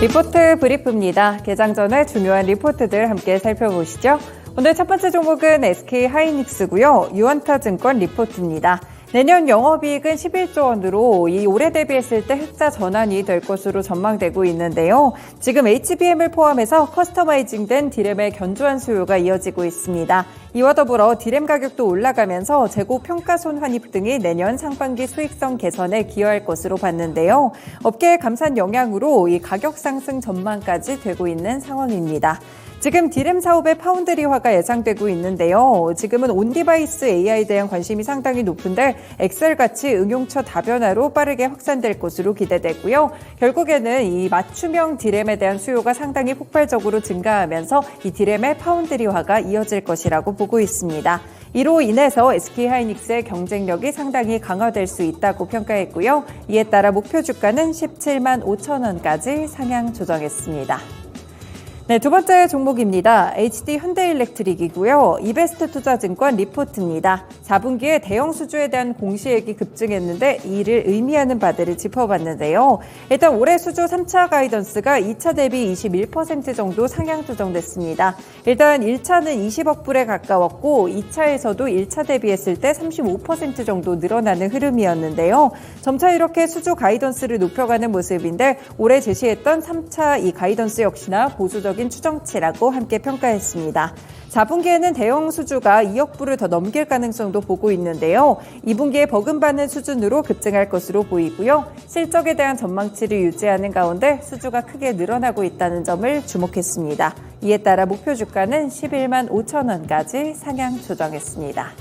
리포트 브리프입니다. 개장 전에 중요한 리포트들 함께 살펴보시죠. 오늘 첫 번째 종목은 SK하이닉스고요. 유안타증권 리포트입니다. 내년 영업이익은 11조 원으로 이 올해 대비했을 때 흑자 전환이 될 것으로 전망되고 있는데요. 지금 HBM을 포함해서 커스터마이징된 디램의 견조한 수요가 이어지고 있습니다. 이와 더불어 디램 가격도 올라가면서 재고 평가손 환입 등이 내년 상반기 수익성 개선에 기여할 것으로 봤는데요. 업계의 감산 영향으로 이 가격 상승 전망까지 되고 있는 상황입니다. 지금 디램 사업의 파운드리화가 예상되고 있는데요. 지금은 온디바이스 AI에 대한 관심이 상당히 높은데 엑셀같이 응용처 다변화로 빠르게 확산될 것으로 기대되고요. 결국에는 이 맞춤형 디램에 대한 수요가 상당히 폭발적으로 증가하면서 이 디램의 파운드리화가 이어질 것이라고 보고 있습니다. 이로 인해서 SK하이닉스의 경쟁력이 상당히 강화될 수 있다고 평가했고요. 이에 따라 목표 주가는 17만 5천 원까지 상향 조정했습니다. 네, 두 번째 종목입니다. HD 현대일렉트릭이고요. 이베스트 투자증권 리포트입니다. 4분기에 대형 수주에 대한 공시액이 급증했는데 이를 의미하는 바들을 짚어봤는데요. 일단 올해 수주 3차 가이던스가 2차 대비 21% 정도 상향 조정됐습니다. 일단 1차는 20억 불에 가까웠고 2차에서도 1차 대비했을 때 35% 정도 늘어나는 흐름이었는데요. 점차 이렇게 수주 가이던스를 높여가는 모습인데 올해 제시했던 3차 이 가이던스 역시나 보수적 추정치라고 함께 평가했습니다. 4분기에는 대형 수주가 2억 불을 더 넘길 가능성도 보고 있는데요. 2분기에 버금받는 수준으로 급증할 것으로 보이고요. 실적에 대한 전망치를 유지하는 가운데 수주가 크게 늘어나고 있다는 점을 주목했습니다. 이에 따라 목표 주가는 11만 5천 원까지 상향 조정했습니다.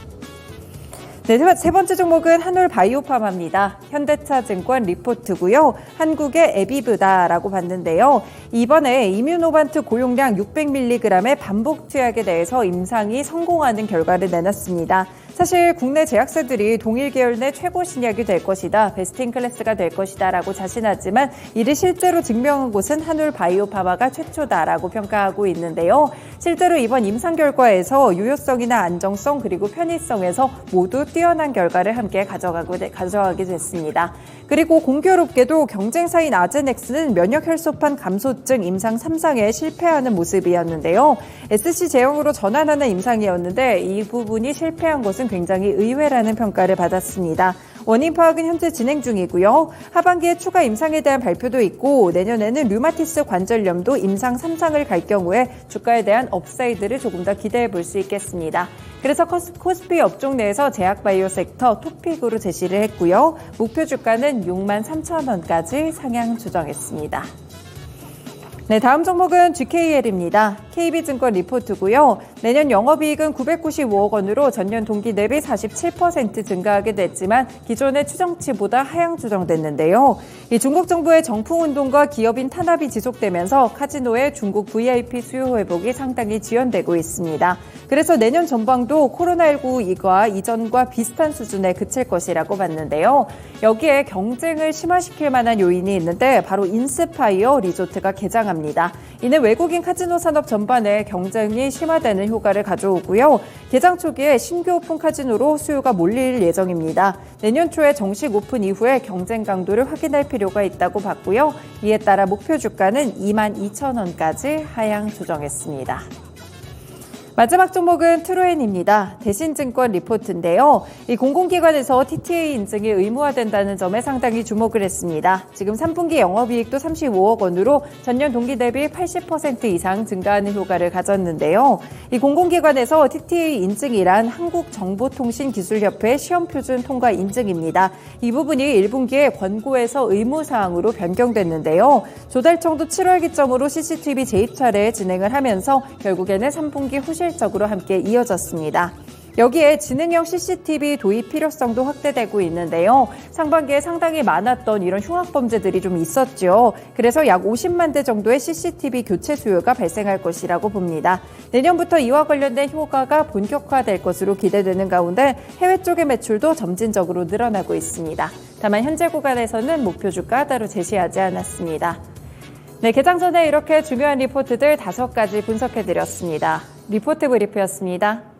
네, 세 번째 종목은 한올바이오파마입니다. 현대차증권 리포트고요. 한국의 에비브다라고 봤는데요. 이번에 이뮤노반트 고용량 600mg의 반복 투약에 대해서 임상이 성공하는 결과를 내놨습니다. 사실 국내 제약사들이 동일 계열 내 최고 신약이 될 것이다, 베스트인클래스가 될 것이다 라고 자신하지만 이를 실제로 증명한 곳은 한올바이오파마가 최초다라고 평가하고 있는데요. 실제로 이번 임상 결과에서 유효성이나 안정성 그리고 편의성에서 모두 뛰어난 결과를 함께 가져가게 됐습니다. 그리고 공교롭게도 경쟁사인 아제넥스는 면역 혈소판 감소증 임상 3상에 실패하는 모습이었는데요. SC 제형으로 전환하는 임상이었는데 이 부분이 실패한 것은 굉장히 의외라는 평가를 받았습니다. 원인 파악은 현재 진행 중이고요. 하반기에 추가 임상에 대한 발표도 있고 내년에는 류마티스 관절염도 임상 3상을 갈 경우에 주가에 대한 업사이드를 조금 더 기대해 볼 수 있겠습니다. 그래서 코스피 업종 내에서 제약바이오 섹터 톱픽으로 제시를 했고요. 목표 주가는 6만 3천 원까지 상향 조정했습니다. 네, 다음 종목은 GKL입니다. KB증권 리포트고요. 내년 영업이익은 995억 원으로 전년 동기 대비 47% 증가하게 됐지만 기존의 추정치보다 하향 조정됐는데요. 이 중국 정부의 정풍운동과 기업인 탄압이 지속되면서 카지노의 중국 VIP 수요 회복이 상당히 지연되고 있습니다. 그래서 내년 전망도 코로나19 이전과 비슷한 수준에 그칠 것이라고 봤는데요. 여기에 경쟁을 심화시킬 만한 요인이 있는데 바로 인스파이어 리조트가 개장합니다. 이는 외국인 카지노 산업 전반에 경쟁이 심화되는 효과를 가져오고요. 개장 초기에 신규 오픈 카지노로 수요가 몰릴 예정입니다. 내년 초에 정식 오픈 이후에 경쟁 강도를 확인할 필요가 있다고 봤고요. 이에 따라 목표 주가는 2만 2천 원까지 하향 조정했습니다. 마지막 종목은 트루엔입니다. 대신증권 리포트인데요. 이 공공기관에서 TTA 인증이 의무화된다는 점에 상당히 주목을 했습니다. 지금 3분기 영업이익도 35억 원으로 전년 동기 대비 80% 이상 증가하는 효과를 가졌는데요. 이 공공기관에서 TTA 인증이란 한국정보통신기술협회 시험표준 통과 인증입니다. 이 부분이 1분기에 권고에서 의무사항으로 변경됐는데요. 조달청도 7월 기점으로 CCTV 재입 차례 진행을 하면서 결국에는 3분기 후실적으로 함께 이어졌습니다. 여기에 지능형 CCTV 도입 필요성도 확대되고 있는데요. 상반기에 상당히 많았던 이런 흉악 범죄들이 좀 있었죠. 그래서 약 50만 대 정도의 CCTV 교체 수요가 발생할 것이라고 봅니다. 내년부터 이와 관련된 효과가 본격화될 것으로 기대되는 가운데 해외 쪽의 매출도 점진적으로 늘어나고 있습니다. 다만 현재 구간에서는 목표 주가 따로 제시하지 않았습니다. 네, 개장 전에 이렇게 중요한 리포트들 5가지 분석해드렸습니다. 리포트 브리프였습니다.